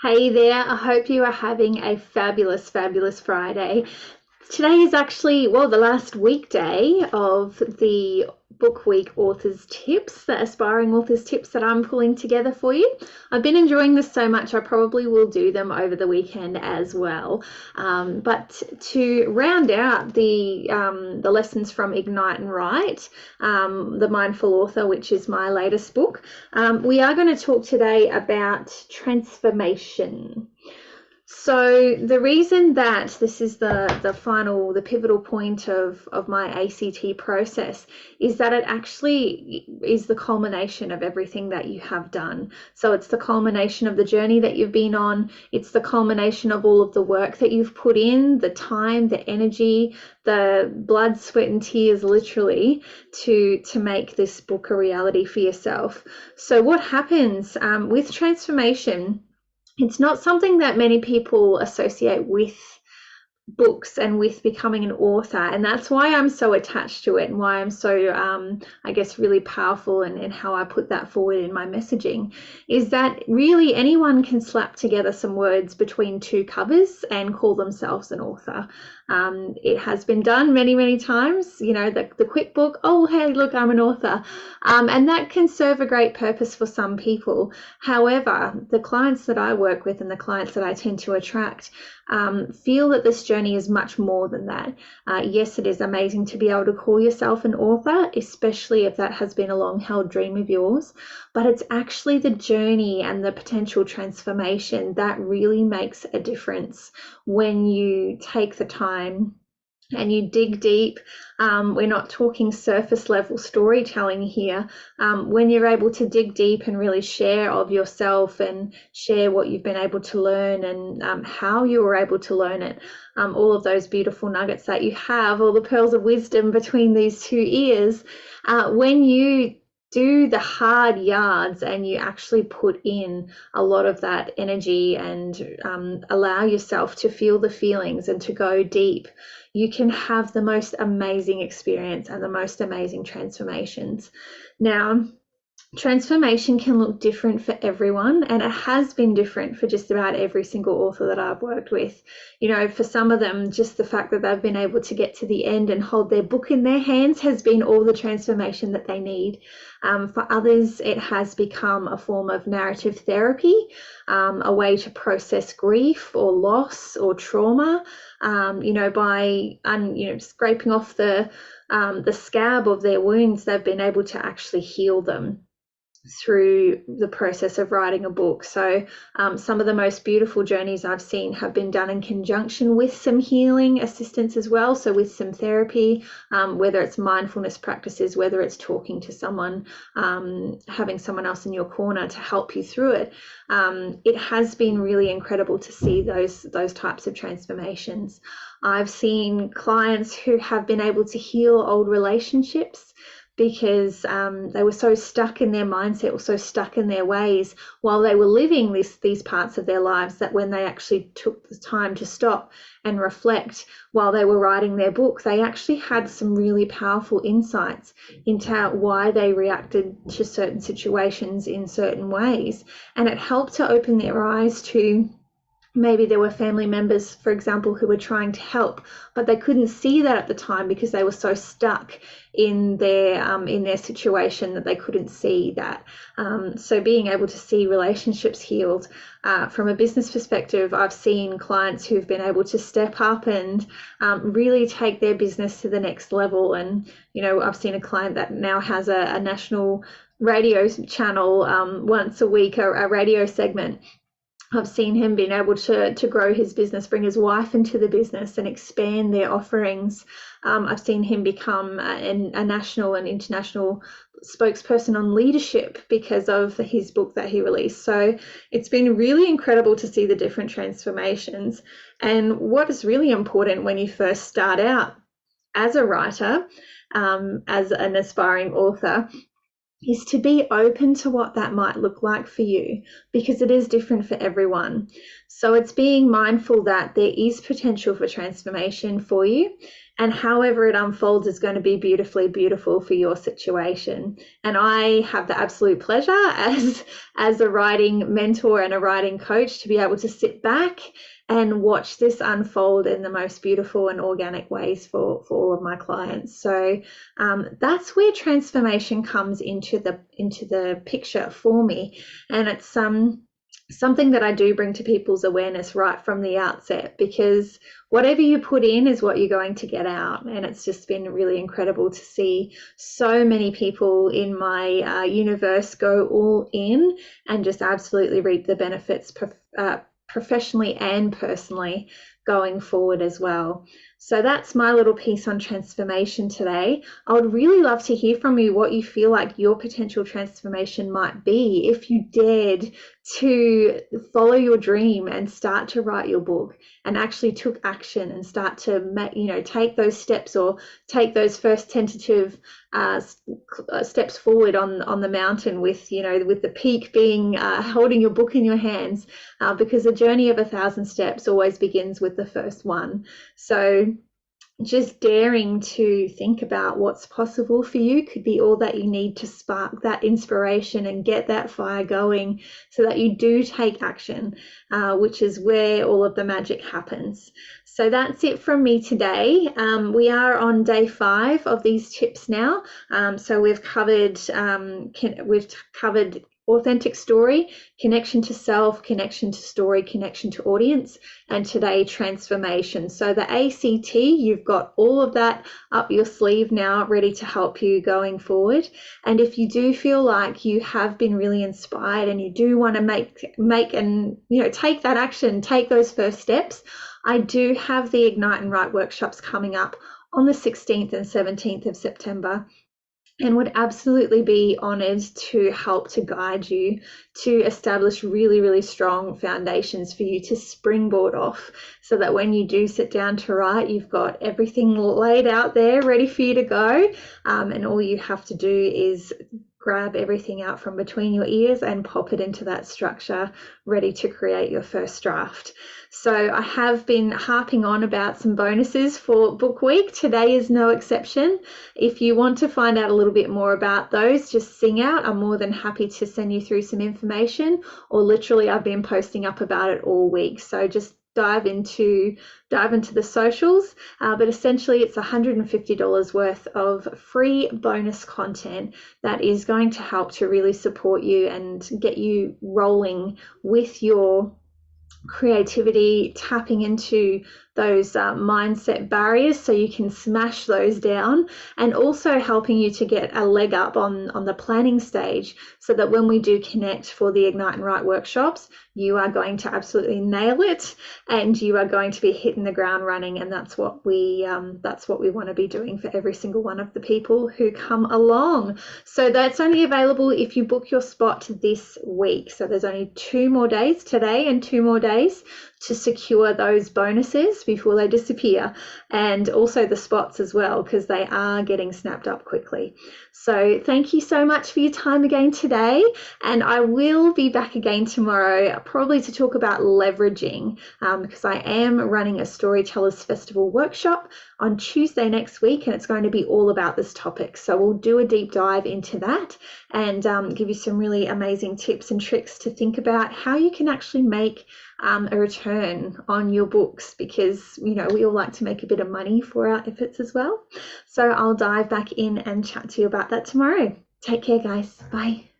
Hey there, I hope you are having a fabulous, fabulous Friday. Today is actually, well, the last weekday of the Book Week Authors Tips, the aspiring authors tips that I'm pulling together for you. I've been enjoying this so much, I probably will do them over the weekend as well. But to round out the lessons from Ignite and Write, the Mindful Author, which is my latest book, we are going to talk today about transformation. So the reason that this is the pivotal point of my ACT process is that it actually is the culmination of everything that you have done. So it's the culmination of the journey that you've been on. It's the culmination of all of the work that you've put in, the time, the energy, the blood, sweat, and tears, literally, to make this book a reality for yourself. So what happens with transformation? It's not something that many people associate with books and with becoming an author, and that's why I'm so attached to it and why I'm so I guess really powerful in how I put that forward in my messaging, is that really anyone can slap together some words between two covers and call themselves an author. It has been done many, many times, the quick book, oh hey, look, I'm an author, and that can serve a great purpose for some people. However, the clients that I work with and the clients that I tend to attract feel that this journey is much more than that. Yes, it is amazing to be able to call yourself an author, especially if that has been a long-held dream of yours, but it's actually the journey and the potential transformation that really makes a difference when you take the time and you dig deep. We're not talking surface level storytelling here. When you're able to dig deep and really share of yourself and share what you've been able to learn and how you were able to learn it, all of those beautiful nuggets that you have, all the pearls of wisdom between these two ears, when you do the hard yards and you actually put in a lot of that energy and allow yourself to feel the feelings and to go deep, you can have the most amazing experience and the most amazing transformations. Now, transformation can look different for everyone, and it has been different for just about every single author that I've worked with. For some of them, just the fact that they've been able to get to the end and hold their book in their hands has been all the transformation that they need. For others, it has become a form of narrative therapy, a way to process grief or loss or trauma, by scraping off the scab of their wounds. They've been able to actually heal them through the process of writing a book. So some of the most beautiful journeys I've seen have been done in conjunction with some healing assistance as well. So with some therapy, whether it's mindfulness practices, whether it's talking to someone, having someone else in your corner to help you through it. It has been really incredible to see those types of transformations. I've seen clients who have been able to heal old relationships because they were so stuck in their mindset or so stuck in their ways while they were living these parts of their lives, that when they actually took the time to stop and reflect while they were writing their book, they actually had some really powerful insights into why they reacted to certain situations in certain ways. And it helped to open their eyes to maybe there were family members, for example, who were trying to help, but they couldn't see that at the time because they were so stuck in their situation that they couldn't see that. So being able to see relationships healed. From a business perspective, I've seen clients who've been able to step up and really take their business to the next level. And, I've seen a client that now has a national radio channel once a week, a radio segment. I've seen him being able to grow his business, bring his wife into the business and expand their offerings. I've seen him become a national and international spokesperson on leadership because of his book that he released. So it's been really incredible to see the different transformations. And what is really important when you first start out as a writer, as an aspiring author, is to be open to what that might look like for you, because it is different for everyone. So it's being mindful that there is potential for transformation for you, and however it unfolds is going to be beautifully beautiful for your situation. And I have the absolute pleasure as a writing mentor and a writing coach to be able to sit back and watch this unfold in the most beautiful and organic ways for all of my clients. So that's where transformation comes into the picture for me, and it's something that I do bring to people's awareness right from the outset, because whatever you put in is what you're going to get out. And it's just been really incredible to see so many people in my universe go all in and just absolutely reap the benefits professionally and personally going forward as well. So that's my little piece on transformation today. I would really love to hear from you what you feel like your potential transformation might be if you dared to follow your dream and start to write your book and actually took action and start to take those steps, or take those first tentative steps forward on the mountain, with the peak being holding your book in your hands, because the journey of 1,000 steps always begins with the first one. So just daring to think about what's possible for you could be all that you need to spark that inspiration and get that fire going, so that you do take action, which is where all of the magic happens. So that's it from me today. We are on day 5 of these tips now. So we've covered authentic story, connection to self, connection to story, connection to audience, and today transformation. So the ACT, you've got all of that up your sleeve now, ready to help you going forward. And if you do feel like you have been really inspired and you do want to make and take that action, take those first steps, I do have the Ignite and Write workshops coming up on the 16th and 17th of September, and would absolutely be honoured to help to guide you to establish really, really strong foundations for you to springboard off, so that when you do sit down to write, you've got everything laid out there ready for you to go, and all you have to do is grab everything out from between your ears and pop it into that structure, ready to create your first draft. So I have been harping on about some bonuses for Book Week. Today is no exception. If you want to find out a little bit more about those, just sing out. I'm more than happy to send you through some information, or literally I've been posting up about it all week. So just dive into the socials, but essentially it's $150 worth of free bonus content that is going to help to really support you and get you rolling with your creativity, tapping into those mindset barriers so you can smash those down, and also helping you to get a leg up on the planning stage, so that when we do connect for the Ignite and Write workshops, you are going to absolutely nail it, and you are going to be hitting the ground running. And that's what we want to be doing for every single one of the people who come along. So that's only available if you book your spot this week. So there's only 2 more days, today and 2 more days, to secure those bonuses before they disappear, and also the spots as well, because they are getting snapped up quickly. So thank you so much for your time again today, and I will be back again tomorrow, probably to talk about leveraging, because I am running a Storytellers Festival workshop on Tuesday next week, and it's going to be all about this topic. So we'll do a deep dive into that and give you some really amazing tips and tricks to think about how you can actually make a return on your books, because we all like to make a bit of money for our efforts as well. So I'll dive back in and chat to you about that tomorrow. Take care, guys. Bye.